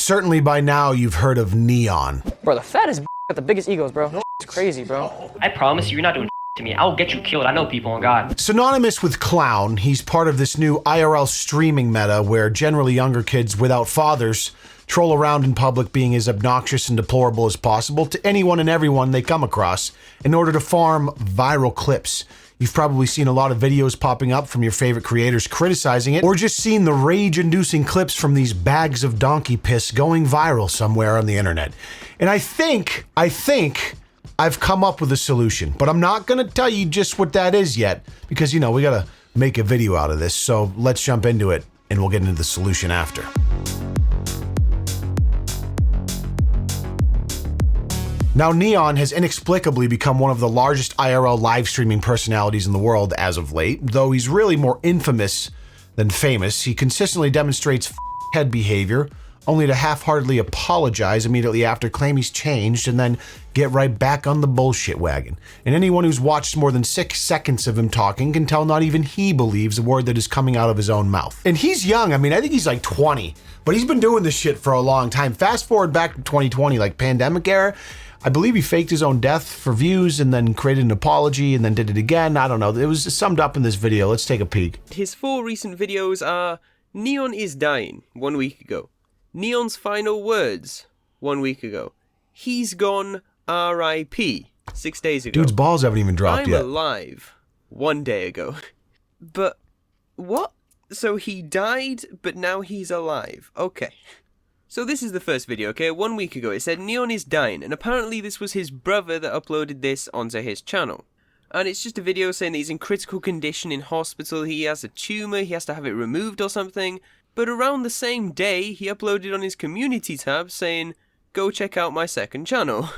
Certainly by now you've heard of N3on. Bro, the fattest got the biggest egos, bro. It's crazy, bro. I promise you, you're not doing to me. I'll get you killed. I know people, on God. Synonymous with clown, he's part of this new IRL streaming meta where generally younger kids without fathers troll around in public being as obnoxious and deplorable as possible to anyone and everyone they come across in order to farm viral clips. You've probably seen a lot of videos popping up from your favorite creators criticizing it, or just seen the rage-inducing clips from these bags of donkey piss going viral somewhere on the internet. And I think I've come up with a solution, but I'm not gonna tell you just what that is yet, because we gotta make a video out of this, so let's jump into it, and we'll get into the solution after. Now, N3on has inexplicably become one of the largest IRL live streaming personalities in the world as of late. Though he's really more infamous than famous, he consistently demonstrates head behavior, only to half-heartedly apologize immediately after, claim he's changed, and then get right back on the bullshit wagon. And anyone who's watched more than 6 seconds of him talking can tell not even he believes a word that is coming out of his own mouth. And he's young. I mean, I think he's like 20, but he's been doing this shit for a long time. Fast forward back to 2020, like pandemic era, I believe he faked his own death for views and then created an apology and then did it again. I don't know. It was summed up in this video. Let's take a peek. His 4 recent videos are N3on is dying, 1 week ago. N3on's final words, 1 week ago. He's gone, R.I.P., 6 days ago. Dude's balls haven't even dropped yet. I'm alive, 1 day ago. But, what? So he died, but now he's alive. Okay. So this is the first video, okay? 1 week ago, it said N3on is dying, and apparently this was his brother that uploaded this onto his channel. And it's just a video saying that he's in critical condition in hospital, he has a tumour, he has to have it removed or something. But around the same day, he uploaded on his community tab saying, go check out my second channel.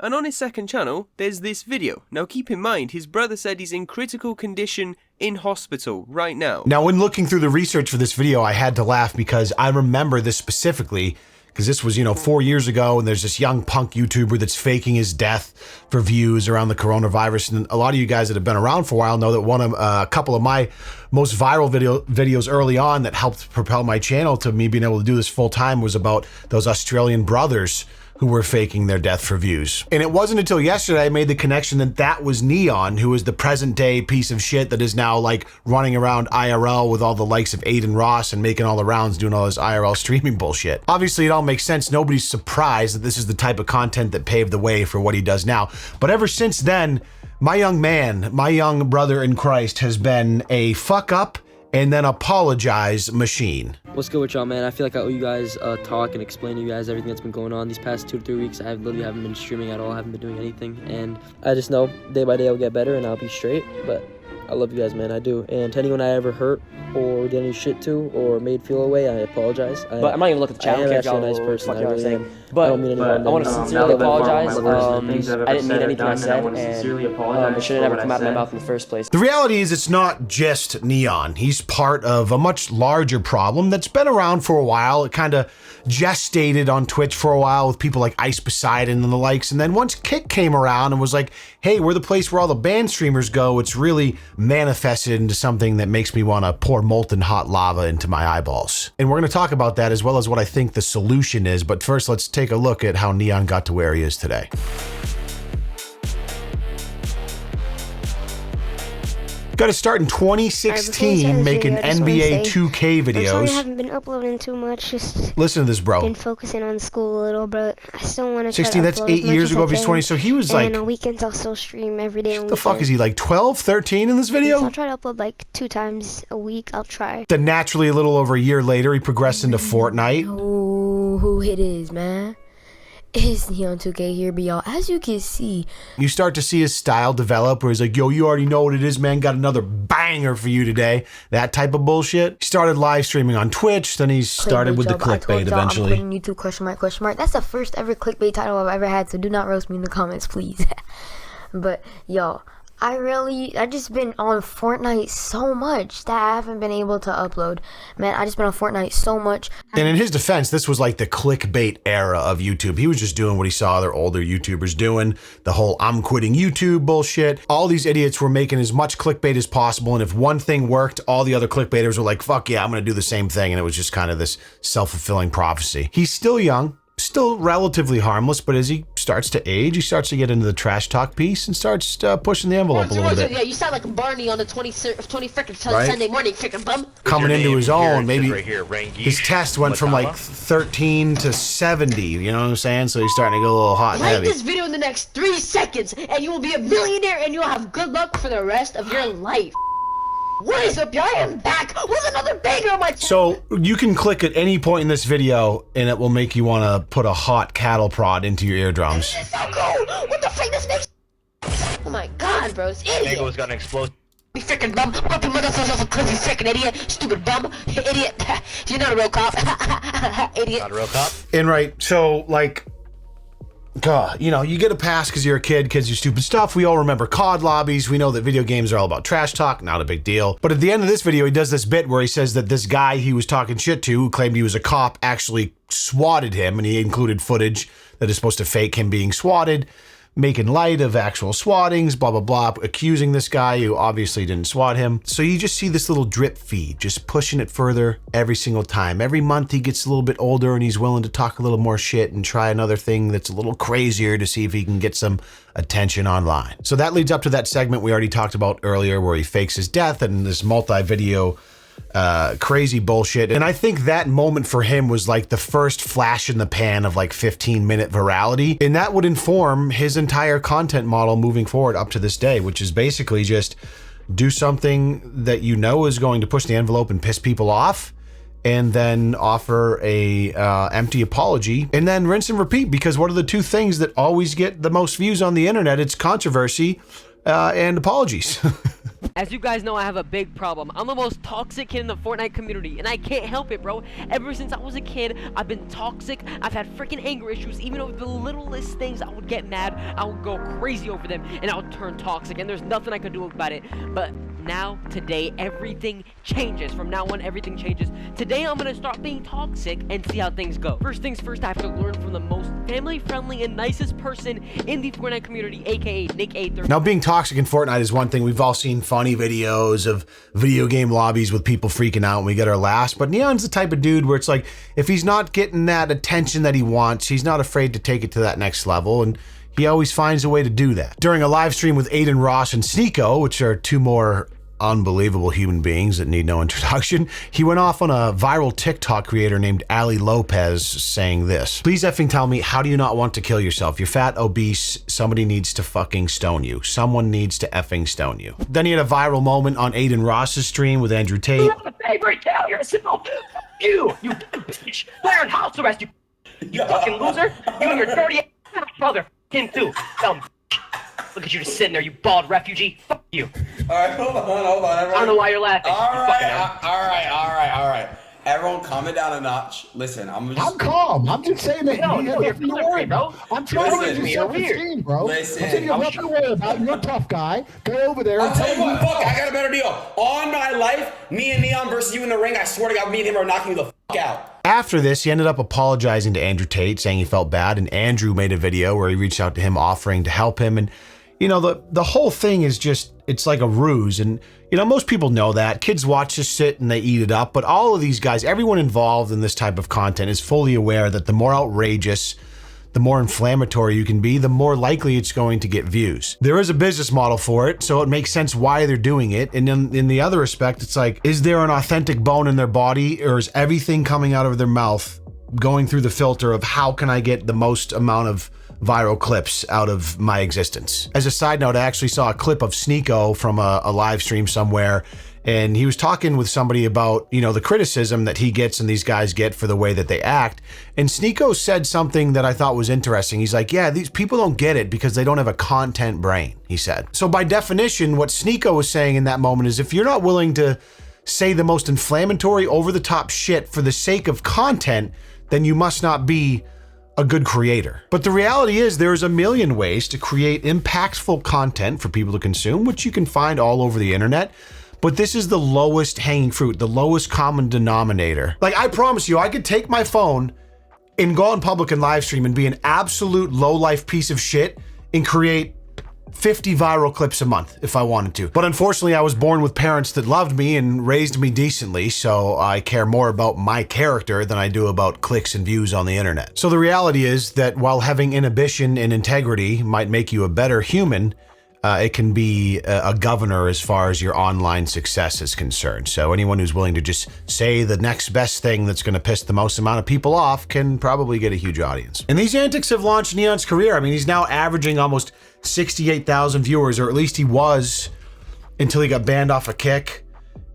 And on his second channel, there's this video. Now keep in mind, his brother said he's in critical condition in hospital right now. Now when looking through the research for this video, I had to laugh because I remember this specifically, because this was, 4 years ago, and there's this young punk YouTuber that's faking his death for views around the coronavirus. And a lot of you guys that have been around for a while know that a couple of my most viral videos early on that helped propel my channel to me being able to do this full time was about those Australian brothers who were faking their death for views. And it wasn't until yesterday I made the connection that that was N3on, who is the present day piece of shit that is now like running around IRL with all the likes of Aiden Ross and making all the rounds doing all this IRL streaming bullshit. Obviously it all makes sense. Nobody's surprised that this is the type of content that paved the way for what he does now. But ever since then, my young man, my young brother in Christ has been a fuck up and then apologize machine. What's good with y'all, man? I feel like I owe you guys a talk and explain to you guys everything that's been going on these past 2 to 3 weeks. I literally haven't been streaming at all, haven't been doing anything, and I just know day by day I'll get better and I'll be straight. But I love you guys, man, I do. And to anyone I ever hurt or did any shit to or made feel away, I apologize. But I'm not even looking at the channel. I am actually a nice person, I really am. But I don't mean anyone I want to sincerely apologize. I didn't mean anything I said, and it should have never come out of my mouth in the first place. The reality is it's not just N3on. He's part of a much larger problem that's been around for a while. It kind of gestated on Twitch for a while with people like Ice Poseidon and the likes. And then once Kick came around and was like, hey, we're the place where all the band streamers go, it's really manifested into something that makes me want to pour molten hot lava into my eyeballs. And we're going to talk about that as well as what I think the solution is. But first, let's take a look at how N3on got to where he is today. Got to start in 2016 making NBA 2K videos. I'm sorry I haven't been uploading too much. Just listen to this, bro. Been focusing on school a little, but I still want to. 16. That's 8 years ago. If he's 20, so he was like. And on weekends I'll still stream every day. What the fuck is he like? 12, 13 in this video? I'll try to upload like 2 times a week. I'll try. Then naturally, a little over a year later, he progressed into Fortnite. Oh, who it is, man? It's N3on 2K here, but y'all, as you can see, you start to see his style develop where he's like, yo, you already know what it is, man. Got another banger for you today. That type of bullshit. He started live streaming on Twitch, then he started with the clickbait eventually. I'm putting YouTube question mark. That's the first ever clickbait title I've ever had, so do not roast me in the comments, please. But y'all, I just been on Fortnite so much that I haven't been able to upload. Man, I just been on Fortnite so much. And in his defense, this was like the clickbait era of YouTube. He was just doing what he saw other older YouTubers doing, the whole I'm quitting YouTube bullshit. All these idiots were making as much clickbait as possible, and if one thing worked, all the other clickbaiters were like, fuck yeah, I'm gonna do the same thing, and it was just kind of this self-fulfilling prophecy. He's still young, still relatively harmless, but as he starts to age, he starts to get into the trash talk piece and starts pushing the envelope a little bit. Yeah, you sound like Barney on the 20 freaking Right? Sunday morning, freaking bum. Coming into his own, maybe his test went from like 13 to 70, you know what I'm saying? So he's starting to get a little hot and Like heavy. this video in the next 3 seconds, and you will be a millionaire, and you'll have good luck for the rest of your life. What is up, y'all? I am back with another banger on my channel. So you can click at any point in this video and it will make you want to put a hot cattle prod into your eardrums. This is so cool. What the fuck? This makes. Oh my god, bro, it's idiot. Nigga was gonna explode. You freaking bum. Put your motherfucker off a cliff, you freaking idiot. Stupid bum. Idiot. You're not a real cop. Idiot. Not a real cop. And right, so like, God, you know, you get a pass because you're a kid, kids do stupid stuff. We all remember COD lobbies. We know that video games are all about trash talk, not a big deal. But at the end of this video, he does this bit where he says that this guy he was talking shit to, who claimed he was a cop, actually swatted him, and he included footage that is supposed to fake him being swatted, making light of actual swattings, blah, blah, blah, accusing this guy who obviously didn't swat him. So you just see this little drip feed, just pushing it further every single time. Every month he gets a little bit older and he's willing to talk a little more shit and try another thing that's a little crazier to see if he can get some attention online. So that leads up to that segment we already talked about earlier where he fakes his death and this multi-video crazy bullshit. And I think that moment for him was like the first flash in the pan of like 15-minute virality. And that would inform his entire content model moving forward up to this day, which is basically just do something that you know is going to push the envelope and piss people off, and then offer a empty apology, and then rinse and repeat, because what are the two things that always get the most views on the internet? It's controversy and apologies. As you guys know, I have a big problem. I'm the most toxic kid in the Fortnite community, and I can't help it, bro. Ever since I was a kid, I've been toxic. I've had freaking anger issues. Even over the littlest things, I would get mad. I would go crazy over them, and I would turn toxic, and there's nothing I could do about it. But now, today, everything changes. From now on, everything changes. Today, I'm gonna start being toxic and see how things go. First things first, I have to learn from the most family-friendly and nicest person in the Fortnite community, aka Nick A30. Now, being toxic in Fortnite is one thing. We've all seen funny videos of video game lobbies with people freaking out and we get our laughs, but N3on's the type of dude where it's like, if he's not getting that attention that he wants, he's not afraid to take it to that next level, and he always finds a way to do that. During a live stream with N3on and SOCIOPATH, which are two more unbelievable human beings that need no introduction, he went off on a viral TikTok creator named Ali Lopez saying this: "Please effing tell me, how do you not want to kill yourself? You're fat, obese, somebody needs to fucking stone you. Someone needs to effing stone you." Then he had a viral moment on Ross's stream with Andrew Tate. You have a favor, tell yourself. You dumb bitch. We're in house arrest, you fucking loser. You and your dirty ass brother. Him too. Dumb. Look at you just sitting there, you bald refugee. Fuck you. Alright, hold on, everyone. I don't know why you're laughing. Alright. Everyone, calm it down a notch. Listen, I'm calm. I'm just saying that No, you you're have nothing to worry about. I'm trying to get your self-esteem, bro. Listen, I'm saying you have nothing to worry about. You're a tough guy. Go over there. I'll tell you what, fuck, I got a better deal. On my life, me and N3on versus you in the ring, I swear to God, me and him are knocking you the fuck out. After this, he ended up apologizing to Andrew Tate, saying he felt bad, and Andrew made a video where he reached out to him offering to help him. And you know, the whole thing is just, it's like a ruse. And, you know, most people know that. Kids watch this shit and they eat it up. But all of these guys, everyone involved in this type of content is fully aware that the more outrageous, the more inflammatory you can be, the more likely it's going to get views. There is a business model for it, so it makes sense why they're doing it. And in the other respect, it's like, is there an authentic bone in their body, or is everything coming out of their mouth going through the filter of how can I get the most amount of viral clips out of my existence? As a side note, I actually saw a clip of SOCIOPATH from a live stream somewhere, and he was talking with somebody about, you know, the criticism that he gets and these guys get for the way that they act. And SOCIOPATH said something that I thought was interesting. He's like, yeah, these people don't get it because they don't have a content brain, he said. So by definition, what SOCIOPATH was saying in that moment is, if you're not willing to say the most inflammatory, over-the-top shit for the sake of content, then you must not be a good creator. But the reality is there's a million ways to create impactful content for people to consume, which you can find all over the internet. But this is the lowest hanging fruit, the lowest common denominator. Like, I promise you, I could take my phone and go in public and live stream and be an absolute low-life piece of shit and create 50 viral clips a month if I wanted to. But unfortunately, I was born with parents that loved me and raised me decently, so I care more about my character than I do about clicks and views on the internet. So the reality is that while having inhibition and integrity might make you a better human, it can be a governor as far as your online success is concerned. So anyone who's willing to just say the next best thing that's going to piss the most amount of people off can probably get a huge audience. And these antics have launched N3on's career. I mean, he's now averaging almost 68,000 viewers, or at least he was until he got banned off of Kick,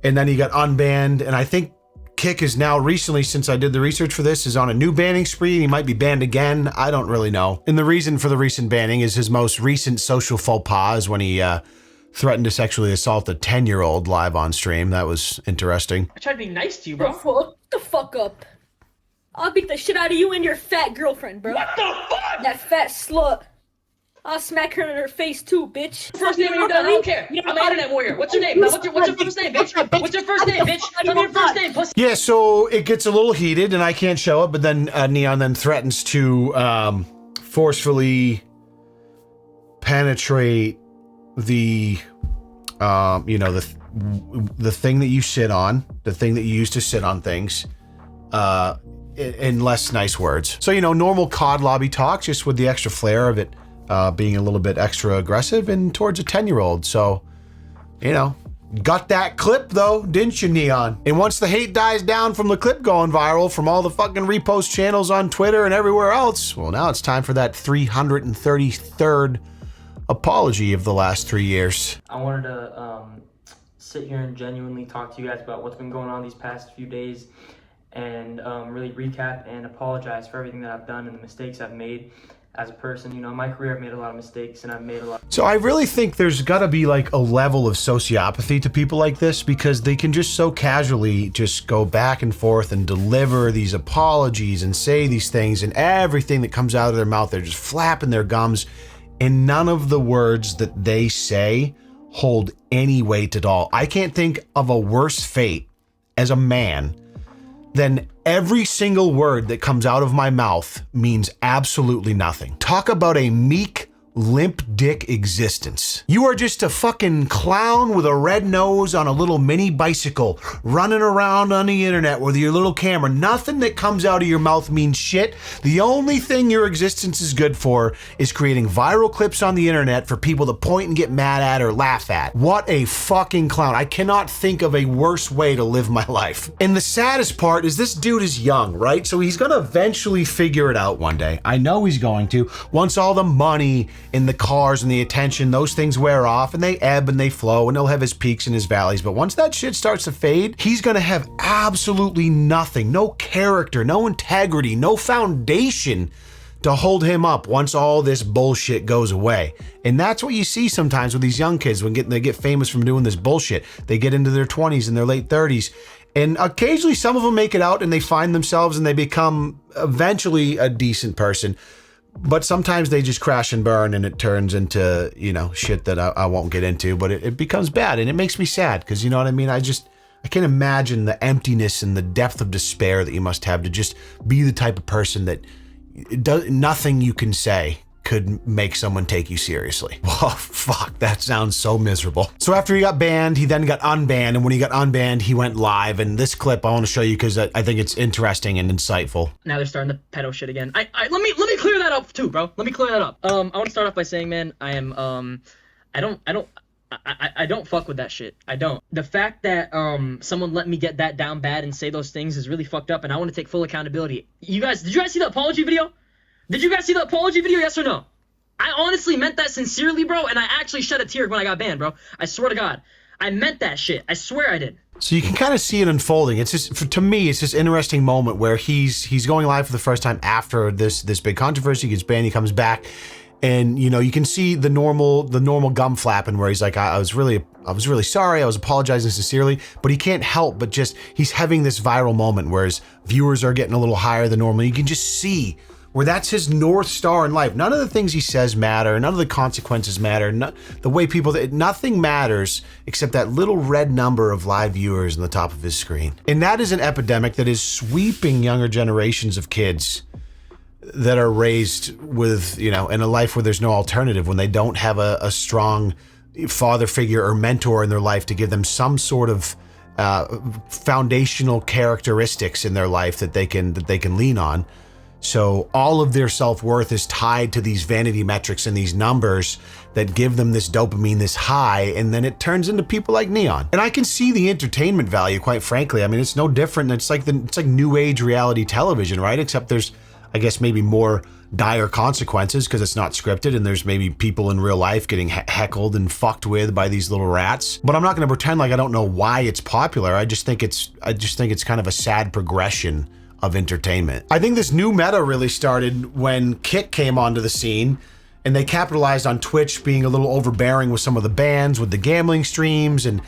and then he got unbanned. And I think Kick is now recently, since I did the research for this, is on a new banning spree. He might be banned again. I don't really know. And the reason for the recent banning is his most recent social faux pas is when he threatened to sexually assault a 10-year-old live on stream. That was interesting. I tried to be nice to you, bro. Shut the fuck up. I'll beat the shit out of you and your fat girlfriend, bro. What the fuck? That fat slut. I'll smack her in her face too, bitch. First name when you're done, I don't care. I'm an internet warrior. What's your name? Now, what's your first name, bitch? What's your first name, bitch? Tell me your first name, pussy. Yeah, so it gets a little heated and I can't show it, but then N3on then threatens to forcefully penetrate the, you know, the thing that you sit on, the thing that you use to sit on things, in less nice words. So, you know, normal COD lobby talk, just with the extra flair of it being a little bit extra aggressive and towards a 10-year-old. So, you know, got that clip though, didn't you, N3on? And once the hate dies down from the clip going viral from all the fucking repost channels on Twitter and everywhere else, well, now it's time for that 333rd apology of the last 3 years. I wanted to sit here and genuinely talk to you guys about what's been going on these past few days, and really recap and apologize for everything that I've done and the mistakes I've made as a person. You know, in my career I've made a lot of mistakes and I've made a lot. So I really think there's gotta be like a level of sociopathy to people like this, because they can just so casually just go back and forth and deliver these apologies and say these things, and everything that comes out of their mouth, they're just flapping their gums, and none of the words that they say hold any weight at all. I can't think of a worse fate as a man than every single word that comes out of my mouth means absolutely nothing. Talk about a meek, limp dick existence. You are just a fucking clown with a red nose on a little mini bicycle running around on the internet with your little camera. Nothing that comes out of your mouth means shit. The only thing your existence is good for is creating viral clips on the internet for people to point and get mad at or laugh at. What a fucking clown. I cannot think of a worse way to live my life. And the saddest part is this dude is young, right? So he's gonna eventually figure it out one day. I know he's going to. Once all the money in the cars and the attention, those things wear off and they ebb and they flow, and he'll have his peaks and his valleys. But once that shit starts to fade, he's gonna have absolutely nothing, no character, no integrity, no foundation to hold him up once all this bullshit goes away. And that's what you see sometimes with these young kids when they get famous from doing this bullshit. They get into their 20s and their late 30s. And occasionally some of them make it out and they find themselves and they become eventually a decent person. But sometimes they just crash and burn and it turns into, you know, shit that I won't get into, but it becomes bad and it makes me sad because, you know what I mean? I can't imagine the emptiness and the depth of despair that you must have to just be the type of person that nothing you can say could make someone take you seriously. Well, fuck, that sounds so miserable. So after he got banned, he then got unbanned, and when he got unbanned, he went live, and this clip I want to show you because I think it's interesting and insightful. Now they're starting the pedo shit again. Let me clear that up too, bro. Let me clear that up. I want to start off by saying, man, I am I don't fuck with that shit. I don't. The fact that someone let me get that down bad and say those things is really fucked up, and I want to take full accountability. Did you guys see the apology video? Did you guys see the apology video, yes or no? I honestly meant that sincerely, bro, and I actually shed a tear when I got banned, bro. I swear to God. I meant that shit. I swear I did. So you can kind of see it unfolding. It's just, to me, it's this interesting moment where he's going live for the first time after this big controversy. He gets banned, he comes back, and you know, you can see the normal gum flapping where he's like, I was really sorry, I was apologizing sincerely, but he can't help but just, he's having this viral moment where his viewers are getting a little higher than normal. You can just see where that's his North Star in life. None of the things he says matter. None of the consequences matter. The way nothing matters except that little red number of live viewers on the top of his screen. And that is an epidemic that is sweeping younger generations of kids that are raised with, in a life where there's no alternative, when they don't have a strong father figure or mentor in their life to give them some sort of foundational characteristics in their life that they can lean on. So all of their self-worth is tied to these vanity metrics and these numbers that give them this dopamine, this high, and then it turns into people like N3on. And I can see the entertainment value, quite frankly. I mean, it's no different. It's like new age reality television, right? Except there's, I guess, maybe more dire consequences because it's not scripted, and there's maybe people in real life getting heckled and fucked with by these little rats. But I'm not going to pretend like I don't know why it's popular. I just think it's kind of a sad progression of entertainment. I think this new meta really started when Kick came onto the scene, and they capitalized on Twitch being a little overbearing with some of the bans, with the gambling streams, and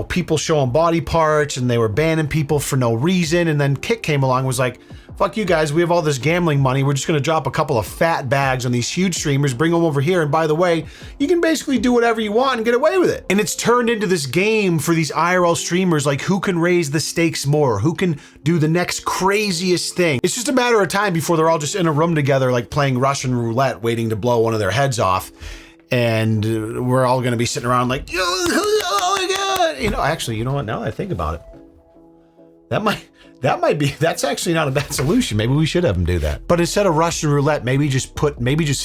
people showing body parts, and they were banning people for no reason. And then Kick came along and was like, fuck you guys, we have all this gambling money, we're just gonna drop a couple of fat bags on these huge streamers, bring them over here, and by the way, you can basically do whatever you want and get away with it. And it's turned into this game for these IRL streamers, like who can raise the stakes more, who can do the next craziest thing. It's just a matter of time before they're all just in a room together, like playing Russian roulette, waiting to blow one of their heads off. And we're all gonna be sitting around like, oh my God. Actually, you know what, now that I think about it, that's actually not a bad solution. Maybe we should have them do that. But instead of Russian roulette, maybe just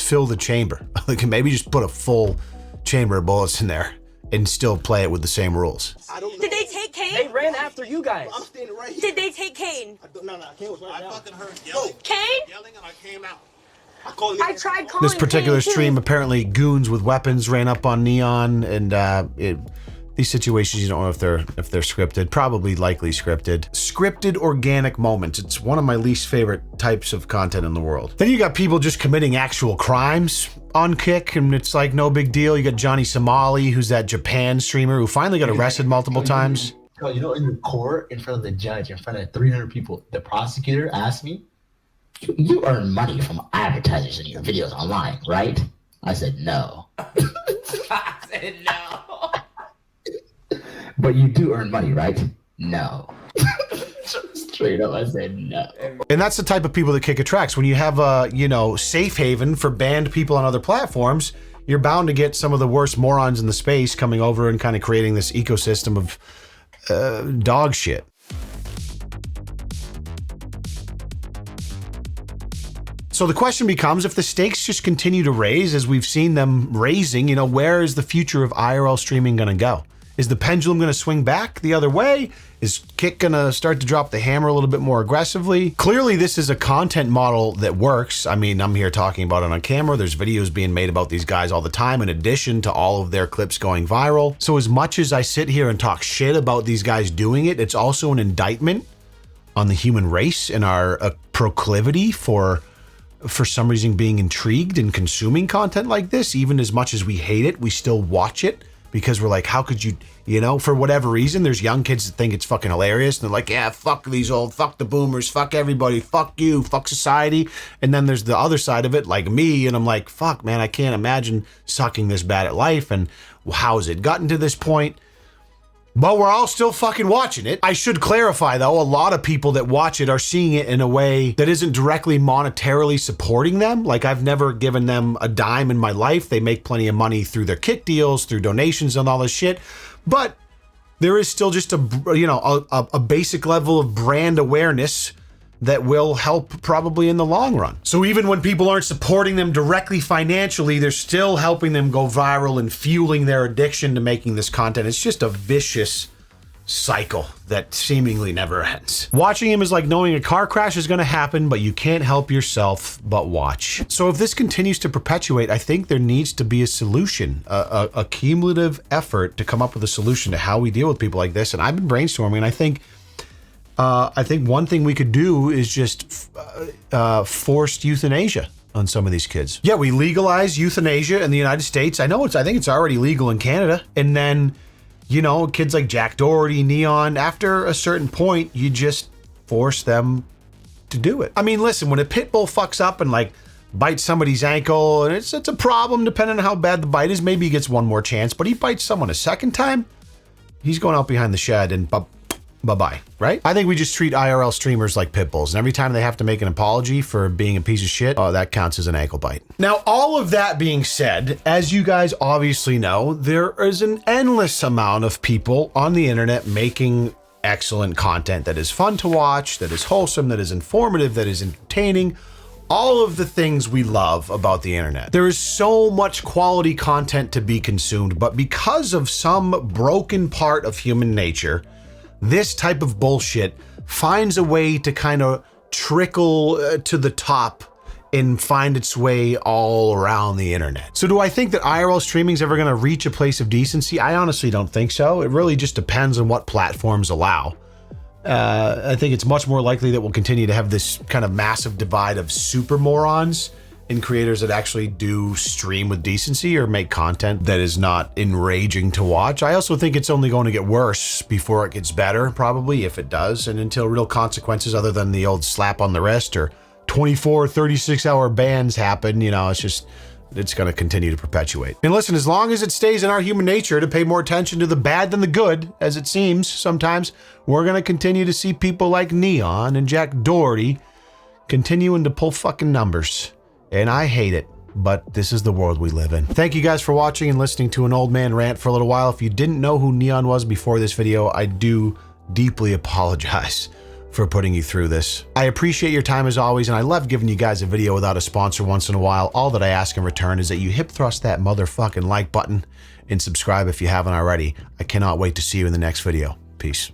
fill the chamber. Like maybe just put a full chamber of bullets in there and still play it with the same rules. Did they take Kane? They ran after you guys. I'm standing right here. Did they take Kane? No, Kane was right now. I fucking heard yelling. Kane? Yelling and I came out. I tried calling This particular Kane, stream, apparently goons with weapons ran up on N3on, and these situations, you don't know if they're scripted. Probably likely scripted. Scripted organic moments. It's one of my least favorite types of content in the world. Then you got people just committing actual crimes on Kick, and it's like no big deal. You got Johnny Somali, who's that Japan streamer who finally got arrested multiple times. In the court, in front of the judge, in front of 300 people, the prosecutor asked me, "You earn money from advertisers in your videos online, right?" I said, "No." I said no. "But you do earn money, right?" "No." Straight up, I said no. And that's the type of people that Kick attracts. When you have a, safe haven for banned people on other platforms, you're bound to get some of the worst morons in the space coming over and kind of creating this ecosystem of dog shit. So the question becomes, if the stakes just continue to raise as we've seen them raising, where is the future of IRL streaming going to go? Is the pendulum going to swing back the other way? Is Kick going to start to drop the hammer a little bit more aggressively? Clearly, this is a content model that works. I mean, I'm here talking about it on camera. There's videos being made about these guys all the time, in addition to all of their clips going viral. So as much as I sit here and talk shit about these guys doing it, it's also an indictment on the human race and our proclivity for some reason being intrigued and consuming content like this. Even as much as we hate it, we still watch it. Because we're like, how could you, for whatever reason, there's young kids that think it's fucking hilarious. And they're like, yeah, fuck fuck the boomers, fuck everybody, fuck you, fuck society. And then there's the other side of it, like me. And I'm like, fuck, man, I can't imagine sucking this bad at life. And how has it gotten to this point? But we're all still fucking watching it. I should clarify, though, a lot of people that watch it are seeing it in a way that isn't directly monetarily supporting them. Like, I've never given them a dime in my life. They make plenty of money through their Kick deals, through donations and all this shit. But there is still just a basic level of brand awareness that will help probably in the long run. So even when people aren't supporting them directly financially, they're still helping them go viral and fueling their addiction to making this content. It's just a vicious cycle that seemingly never ends. Watching him is like knowing a car crash is going to happen, but you can't help yourself but watch. So if this continues to perpetuate, I think there needs to be a solution, a cumulative effort to come up with a solution to how we deal with people like this. And I've been brainstorming, and I think one thing we could do is just forced euthanasia on some of these kids. Yeah, we legalize euthanasia in the United States. I think it's already legal in Canada. And then, kids like Jack Doherty, N3on, after a certain point, you just force them to do it. I mean, listen, when a pit bull fucks up and like bites somebody's ankle, and it's a problem depending on how bad the bite is. Maybe he gets one more chance, but he bites someone a second time, he's going out behind the shed and bye-bye, right? I think we just treat IRL streamers like pit bulls, and every time they have to make an apology for being a piece of shit, oh, that counts as an ankle bite. Now, all of that being said, as you guys obviously know, there is an endless amount of people on the internet making excellent content that is fun to watch, that is wholesome, that is informative, that is entertaining, all of the things we love about the internet. There is so much quality content to be consumed, but because of some broken part of human nature, this type of bullshit finds a way to kind of trickle to the top and find its way all around the internet. So do I think that IRL streaming is ever going to reach a place of decency? I honestly don't think so. It really just depends on what platforms allow. I think it's much more likely that we'll continue to have this kind of massive divide of super morons and creators that actually do stream with decency or make content that is not enraging to watch. I also think it's only going to get worse before it gets better, probably, if it does, and until real consequences other than the old slap on the wrist or 24, 36-hour bans happen, you know, it's going to continue to perpetuate. And listen, as long as it stays in our human nature to pay more attention to the bad than the good, as it seems sometimes, we're going to continue to see people like N3on and Jack Doherty continuing to pull fucking numbers. And I hate it, but this is the world we live in. Thank you guys for watching and listening to an old man rant for a little while. If you didn't know who N3on was before this video, I do deeply apologize for putting you through this. I appreciate your time as always, and I love giving you guys a video without a sponsor once in a while. All that I ask in return is that you hip thrust that motherfucking like button and subscribe if you haven't already. I cannot wait to see you in the next video. Peace.